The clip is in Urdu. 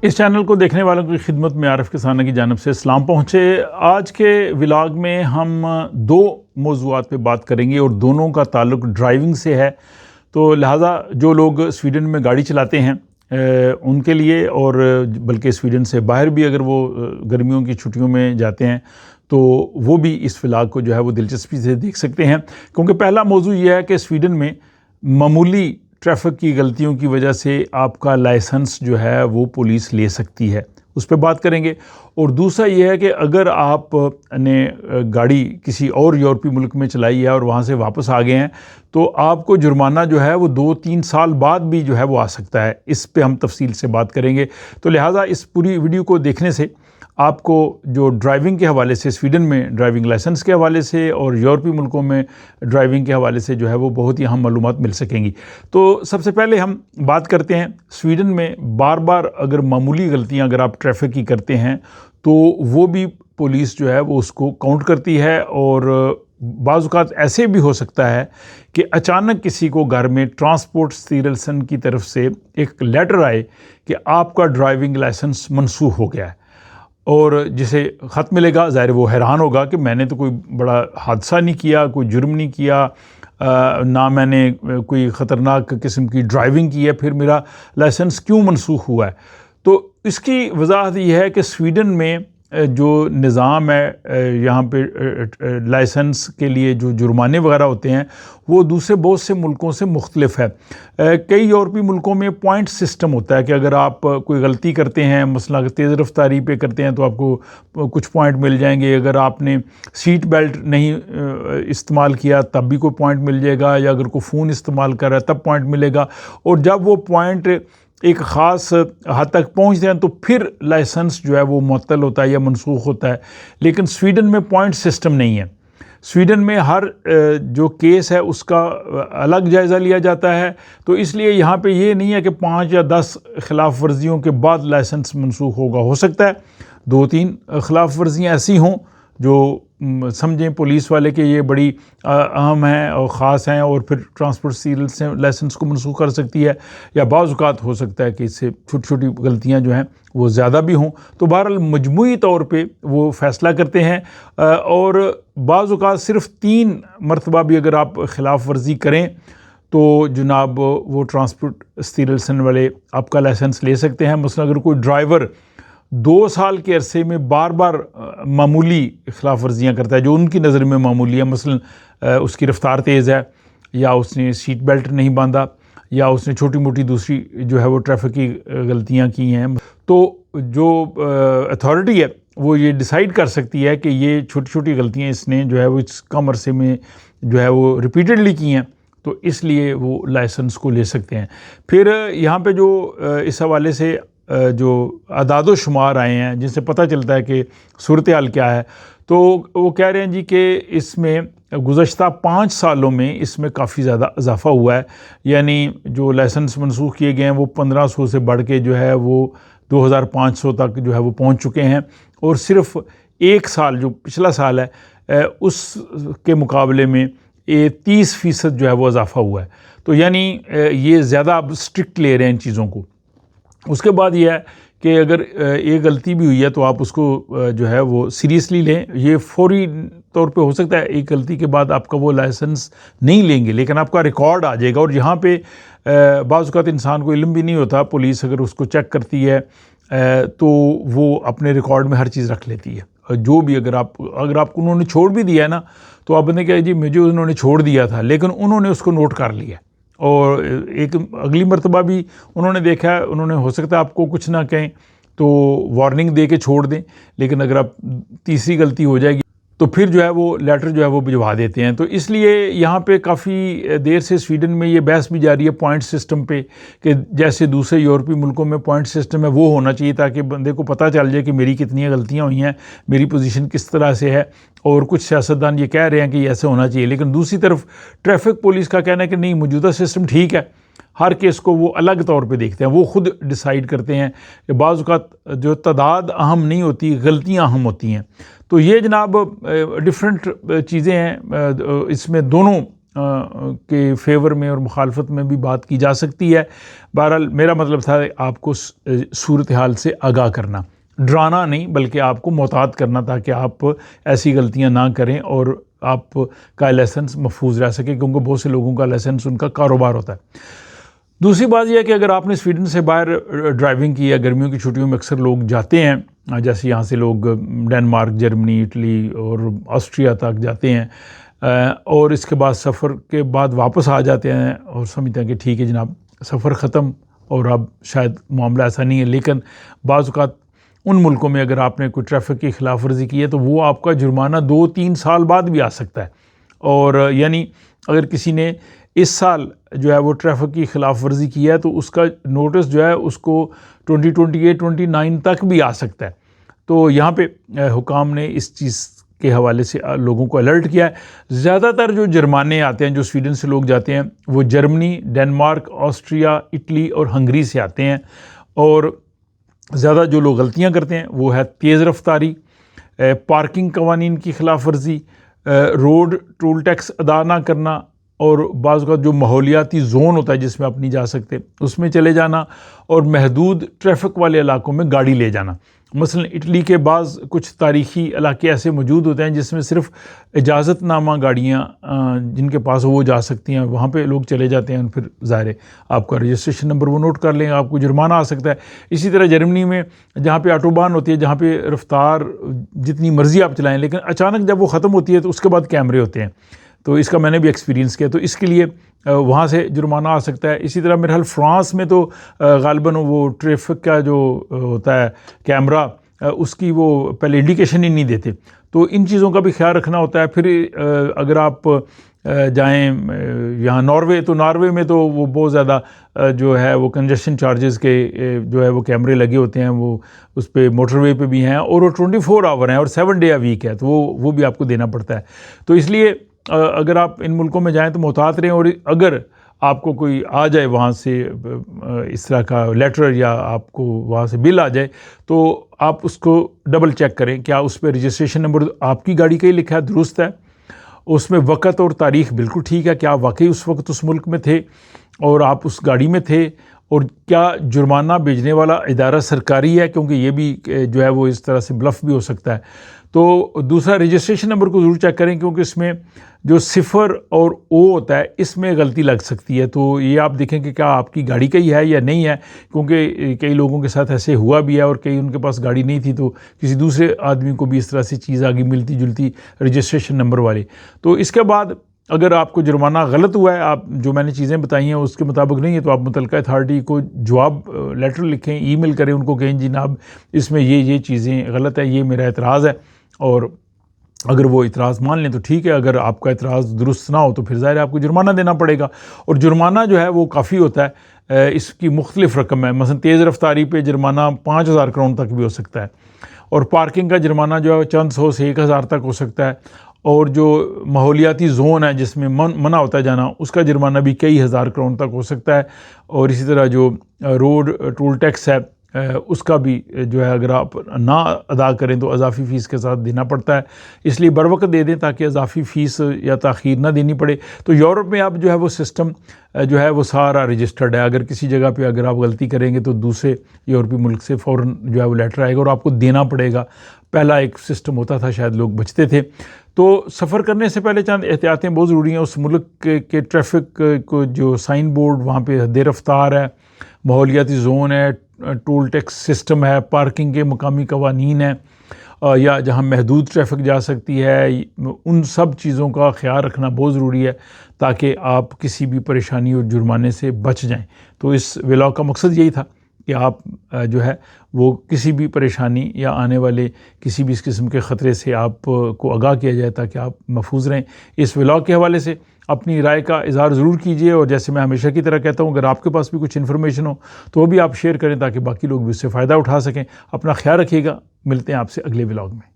اس چینل کو دیکھنے والوں کی خدمت میں عارف کسانہ کی جانب سے سلام پہنچے۔ آج کے ولاگ میں ہم دو موضوعات پہ بات کریں گے اور دونوں کا تعلق ڈرائیونگ سے ہے، تو لہٰذا جو لوگ سویڈن میں گاڑی چلاتے ہیں ان کے لیے، اور بلکہ سویڈن سے باہر بھی اگر وہ گرمیوں کی چھٹیوں میں جاتے ہیں تو وہ بھی اس ولاگ کو جو ہے وہ دلچسپی سے دیکھ سکتے ہیں، کیونکہ پہلا موضوع یہ ہے کہ سویڈن میں معمولی ٹریفک کی غلطیوں کی وجہ سے آپ کا لائسنس جو ہے وہ پولیس لے سکتی ہے، اس پہ بات کریں گے۔ اور دوسرا یہ ہے کہ اگر آپ نے گاڑی کسی اور یورپی ملک میں چلائی ہے اور وہاں سے واپس آ گئے ہیں تو آپ کو جرمانہ جو ہے وہ 2-3 سال بعد بھی جو ہے وہ آ سکتا ہے، اس پہ ہم تفصیل سے بات کریں گے۔ تو لہٰذا اس پوری ویڈیو کو دیکھنے سے آپ کو جو ڈرائیونگ کے حوالے سے، سویڈن میں ڈرائیونگ لائسنس کے حوالے سے اور یورپی ملکوں میں ڈرائیونگ کے حوالے سے جو ہے وہ بہت ہی اہم معلومات مل سکیں گی۔ تو سب سے پہلے ہم بات کرتے ہیں سویڈن میں بار بار اگر معمولی غلطیاں اگر آپ ٹریفک کی کرتے ہیں تو وہ بھی پولیس جو ہے وہ اس کو کاؤنٹ کرتی ہے، اور بعض اوقات ایسے بھی ہو سکتا ہے کہ اچانک کسی کو گھر میں ٹرانسپورٹ سٹیرلسن کی طرف سے ایک لیٹر آئے کہ آپ کا ڈرائیونگ لائسنس منسوخ ہو گیا ہے، اور جسے خط ملے گا ظاہر وہ حیران ہوگا کہ میں نے تو کوئی بڑا حادثہ نہیں کیا، کوئی جرم نہیں کیا، نہ میں نے کوئی خطرناک قسم کی ڈرائیونگ کی ہے، پھر میرا لائسنس کیوں منسوخ ہوا ہے۔ تو اس کی وضاحت یہ ہے کہ سویڈن میں جو نظام ہے یہاں پہ لائسنس کے لیے جو جرمانے وغیرہ ہوتے ہیں وہ دوسرے بہت سے ملکوں سے مختلف ہے۔ کئی یورپی ملکوں میں پوائنٹ سسٹم ہوتا ہے کہ اگر آپ کوئی غلطی کرتے ہیں، مثلا اگر تیز رفتاری پہ کرتے ہیں تو آپ کو کچھ پوائنٹ مل جائیں گے، اگر آپ نے سیٹ بیلٹ نہیں استعمال کیا تب بھی کوئی پوائنٹ مل جائے گا، یا اگر کوئی فون استعمال کر رہا ہے تب پوائنٹ ملے گا، اور جب وہ پوائنٹ ایک خاص حد تک پہنچتے ہیں تو پھر لائسنس جو ہے وہ معطل ہوتا ہے یا منسوخ ہوتا ہے۔ لیکن سویڈن میں پوائنٹ سسٹم نہیں ہے۔ سویڈن میں ہر جو کیس ہے اس کا الگ جائزہ لیا جاتا ہے، تو اس لیے یہاں پہ یہ نہیں ہے کہ 5 یا 10 خلاف ورزیوں کے بعد لائسنس منسوخ ہوگا۔ ہو سکتا ہے 2-3 خلاف ورزیاں ایسی ہوں جو سمجھیں پولیس والے کہ یہ بڑی اہم ہیں اور خاص ہیں، اور پھر ٹرانسپورٹ سیریل سے لائسنس کو منسوخ کر سکتی ہے، یا بعض اوقات ہو سکتا ہے کہ اس سے چھوٹی چھوٹی غلطیاں جو ہیں وہ زیادہ بھی ہوں۔ تو بہرحال مجموعی طور پہ وہ فیصلہ کرتے ہیں، اور بعض اوقات صرف 3 مرتبہ بھی اگر آپ خلاف ورزی کریں تو جناب وہ ٹرانسپورٹ سٹیرلسن والے آپ کا لائسنس لے سکتے ہیں۔ مثلا اگر کوئی ڈرائیور 2 سال کے عرصے میں بار بار معمولی خلاف ورزیاں کرتا ہے جو ان کی نظر میں معمولی ہے، مثلا اس کی رفتار تیز ہے، یا اس نے سیٹ بیلٹ نہیں باندھا، یا اس نے چھوٹی موٹی دوسری جو ہے وہ ٹریفک کی غلطیاں کی ہیں، تو جو اتھارٹی ہے وہ یہ ڈیسائیڈ کر سکتی ہے کہ یہ چھوٹی چھوٹی غلطیاں اس نے جو ہے وہ اس کم عرصے میں جو ہے وہ ریپیٹڈلی کی ہیں، تو اس لیے وہ لائسنس کو لے سکتے ہیں۔ پھر یہاں پہ جو اس حوالے سے جو اعداد و شمار آئے ہیں جن سے پتہ چلتا ہے کہ صورتحال کیا ہے، تو وہ کہہ رہے ہیں جی کہ اس میں گزشتہ 5 سالوں میں اس میں کافی زیادہ اضافہ ہوا ہے، یعنی جو لائسنس منسوخ کیے گئے ہیں وہ 1500 سے بڑھ کے جو ہے وہ 2500 تک جو ہے وہ پہنچ چکے ہیں، اور صرف 1 سال جو پچھلا سال ہے اس کے مقابلے میں 30% جو ہے وہ اضافہ ہوا ہے۔ تو یعنی یہ زیادہ اب اسٹرکٹ لے رہے ہیں ان چیزوں کو۔ اس کے بعد یہ ہے کہ اگر ایک غلطی بھی ہوئی ہے تو آپ اس کو جو ہے وہ سیریسلی لیں، یہ فوری طور پہ ہو سکتا ہے ایک غلطی کے بعد آپ کا وہ لائسنس نہیں لیں گے، لیکن آپ کا ریکارڈ آ جائے گا، اور یہاں پہ بعض اوقات انسان کو علم بھی نہیں ہوتا، پولیس اگر اس کو چیک کرتی ہے تو وہ اپنے ریکارڈ میں ہر چیز رکھ لیتی ہے، جو بھی اگر آپ کو انہوں نے چھوڑ بھی دیا ہے نا، تو آپ نے کہا جی مجھے انہوں نے چھوڑ دیا تھا لیکن انہوں نے اس کو نوٹ کر لیا، اور ایک اگلی مرتبہ بھی انہوں نے دیکھا، انہوں نے ہو سکتا ہے آپ کو کچھ نہ کہیں تو وارننگ دے کے چھوڑ دیں، لیکن اگر آپ تیسری غلطی ہو جائے گی تو پھر جو ہے وہ لیٹر جو ہے وہ بھجوا دیتے ہیں۔ تو اس لیے یہاں پہ کافی دیر سے سویڈن میں یہ بحث بھی جاری ہے پوائنٹ سسٹم پہ، کہ جیسے دوسرے یورپی ملکوں میں پوائنٹ سسٹم ہے وہ ہونا چاہیے تاکہ بندے کو پتہ چل جائے کہ میری کتنی غلطیاں ہوئی ہیں، میری پوزیشن کس طرح سے ہے، اور کچھ سیاستدان یہ کہہ رہے ہیں کہ یہ ایسے ہونا چاہیے، لیکن دوسری طرف ٹریفک پولیس کا کہنا ہے کہ نہیں، موجودہ سسٹم ٹھیک ہے، ہر کیس کو وہ الگ طور پہ دیکھتے ہیں، وہ خود ڈیسائیڈ کرتے ہیں کہ بعض اوقات جو تعداد اہم نہیں ہوتی، غلطیاں اہم ہوتی ہیں۔ تو یہ جناب ڈفرینٹ چیزیں ہیں، اس میں دونوں کے فیور میں اور مخالفت میں بھی بات کی جا سکتی ہے. بہرحال میرا مطلب تھا آپ کو صورتحال سے آگاہ کرنا، ڈرانا نہیں بلکہ آپ کو محتاط کرنا تاکہ آپ ایسی غلطیاں نہ کریں اور آپ کا لائسنس محفوظ رہ سکے، کیونکہ بہت سے لوگوں کا لائسنس ان کا کاروبار ہوتا ہے. دوسری بات یہ ہے کہ اگر آپ نے سویڈن سے باہر ڈرائیونگ کی ہے، گرمیوں کی چھٹیوں میں اکثر لوگ جاتے ہیں، جیسے یہاں سے لوگ ڈنمارک، جرمنی، اٹلی اور آسٹریا تک جاتے ہیں، اور اس کے بعد سفر کے بعد واپس آ جاتے ہیں اور سمجھتے ہیں کہ ٹھیک ہے جناب سفر ختم اور اب شاید معاملہ ایسا نہیں ہے. لیکن بعض اوقات ان ملکوں میں اگر آپ نے کوئی ٹریفک کی خلاف ورزی کی ہے تو وہ آپ کا جرمانہ 2-3 سال بعد بھی آ سکتا ہے. اور یعنی اگر کسی نے اس سال جو ہے وہ ٹریفک کی خلاف ورزی کی ہے تو اس کا نوٹس جو ہے اس کو 2028-29 تک بھی آ سکتا ہے. تو یہاں پہ حکام نے اس چیز کے حوالے سے لوگوں کو الرٹ کیا ہے. زیادہ تر جو جرمانے آتے ہیں جو سویڈن سے لوگ جاتے ہیں وہ جرمنی، ڈنمارک، آسٹریا، اٹلی اور ہنگری سے آتے ہیں. اور زیادہ جو لوگ غلطیاں کرتے ہیں وہ ہے تیز رفتاری، پارکنگ قوانین کی خلاف ورزی، روڈ ٹول ٹیکس ادا نہ کرنا، اور بعض اوقات جو ماحولیاتی زون ہوتا ہے جس میں آپ نہیں جا سکتے اس میں چلے جانا، اور محدود ٹریفک والے علاقوں میں گاڑی لے جانا. مثلا اٹلی کے بعض کچھ تاریخی علاقے ایسے موجود ہوتے ہیں جس میں صرف اجازت نامہ گاڑیاں جن کے پاس وہ جا سکتی ہیں، وہاں پہ لوگ چلے جاتے ہیں. پھر ظاہر ہے آپ کا رجسٹریشن نمبر وہ نوٹ کر لیں، آپ کو جرمانہ آ سکتا ہے. اسی طرح جرمنی میں جہاں پہ آٹوبان ہوتی ہے، جہاں پہ رفتار جتنی مرضی آپ چلائیں، لیکن اچانک جب وہ ختم ہوتی ہے تو اس کے بعد کیمرے ہوتے ہیں. تو اس کا میں نے بھی ایکسپیرینس کیا، تو اس کے لیے وہاں سے جرمانہ آ سکتا ہے. اسی طرح میرے حال فرانس میں تو غالباً وہ ٹریفک کا جو ہوتا ہے کیمرہ اس کی وہ پہلے انڈیکیشن ہی نہیں دیتے، تو ان چیزوں کا بھی خیال رکھنا ہوتا ہے. پھر اگر آپ جائیں یہاں ناروے، تو ناروے میں تو وہ بہت زیادہ جو ہے وہ کنجیشن چارجز کے جو ہے وہ کیمرے لگے ہوتے ہیں، وہ اس پہ موٹر وے پہ بھی ہیں، اور وہ 24 آور ہیں اور 7 ڈے ویک ہے، تو وہ بھی آپ کو دینا پڑتا ہے. تو اس لیے اگر آپ ان ملکوں میں جائیں تو محتاط رہیں، اور اگر آپ کو کوئی آ جائے وہاں سے اس طرح کا لیٹر یا آپ کو وہاں سے بل آ جائے تو آپ اس کو ڈبل چیک کریں کیا اس پہ رجسٹریشن نمبر آپ کی گاڑی کا ہی لکھا ہے، درست ہے، اس میں وقت اور تاریخ بالکل ٹھیک ہے، کیا آپ واقعی اس وقت اس ملک میں تھے اور آپ اس گاڑی میں تھے، اور کیا جرمانہ بھیجنے والا ادارہ سرکاری ہے، کیونکہ یہ بھی جو ہے وہ اس طرح سے بلف بھی ہو سکتا ہے. تو دوسرا رجسٹریشن نمبر کو ضرور چیک کریں، کیونکہ اس میں جو 0 اور O ہوتا ہے اس میں غلطی لگ سکتی ہے. تو یہ آپ دیکھیں کہ کیا آپ کی گاڑی کا ہی ہے یا نہیں ہے، کیونکہ کئی لوگوں کے ساتھ ایسے ہوا بھی ہے اور کئی ان کے پاس گاڑی نہیں تھی تو کسی دوسرے آدمی کو بھی اس طرح سے چیز آگے ملتی جلتی رجسٹریشن نمبر والی. تو اس کے بعد اگر آپ کو جرمانہ غلط ہوا ہے، آپ جو میں نے چیزیں بتائی ہیں اس کے مطابق نہیں ہے، تو آپ متعلقہ اتھارٹی کو جواب لیٹر لکھیں، ای میل کریں، ان کو کہیں جناب اس میں یہ چیزیں غلط ہے، یہ میرا اعتراض ہے. اور اگر وہ اعتراض مان لیں تو ٹھیک ہے، اگر آپ کا اعتراض درست نہ ہو تو پھر ظاہر ہے آپ کو جرمانہ دینا پڑے گا. اور جرمانہ جو ہے وہ کافی ہوتا ہے، اس کی مختلف رقم ہے. مثلا تیز رفتاری پہ جرمانہ 5,000 کرون تک بھی ہو سکتا ہے، اور پارکنگ کا جرمانہ جو ہے چند سو سے 1,000 تک ہو سکتا ہے. اور جو ماحولیاتی زون ہے جس میں منع ہوتا ہے جانا، اس کا جرمانہ بھی کئی ہزار کرون تک ہو سکتا ہے. اور اسی طرح جو روڈ ٹول ٹیکس ہے اس کا بھی جو ہے اگر آپ نہ ادا کریں تو اضافی فیس کے ساتھ دینا پڑتا ہے. اس لیے بر وقت دے دیں تاکہ اضافی فیس یا تاخیر نہ دینی پڑے. تو یورپ میں اب جو ہے وہ سسٹم جو ہے وہ سارا رجسٹرڈ ہے. اگر کسی جگہ پہ اگر آپ غلطی کریں گے تو دوسرے یورپی ملک سے فوراً جو ہے وہ لیٹر آئے گا اور آپ کو دینا پڑے گا. پہلا ایک سسٹم ہوتا تھا، شاید لوگ بچتے تھے. تو سفر کرنے سے پہلے چند احتیاطیں بہت ضروری ہیں. اس ملک کے ٹریفک کو جو سائن بورڈ وہاں پہ حد رفتار ہے، ماحولیاتی زون ہے، ٹول ٹیکس سسٹم ہے، پارکنگ کے مقامی قوانین ہیں، یا جہاں محدود ٹریفک جا سکتی ہے، ان سب چیزوں کا خیال رکھنا بہت ضروری ہے تاکہ آپ کسی بھی پریشانی اور جرمانے سے بچ جائیں. تو اس ولاگ کا مقصد یہی تھا کہ آپ جو ہے وہ کسی بھی پریشانی یا آنے والے کسی بھی اس قسم کے خطرے سے آپ کو آگاہ کیا جائے تاکہ آپ محفوظ رہیں. اس ولاگ کے حوالے سے اپنی رائے کا اظہار ضرور کیجئے، اور جیسے میں ہمیشہ کی طرح کہتا ہوں اگر آپ کے پاس بھی کچھ انفارمیشن ہو تو وہ بھی آپ شیئر کریں تاکہ باقی لوگ بھی اس سے فائدہ اٹھا سکیں. اپنا خیال رکھیے گا، ملتے ہیں آپ سے اگلے ولاگ میں.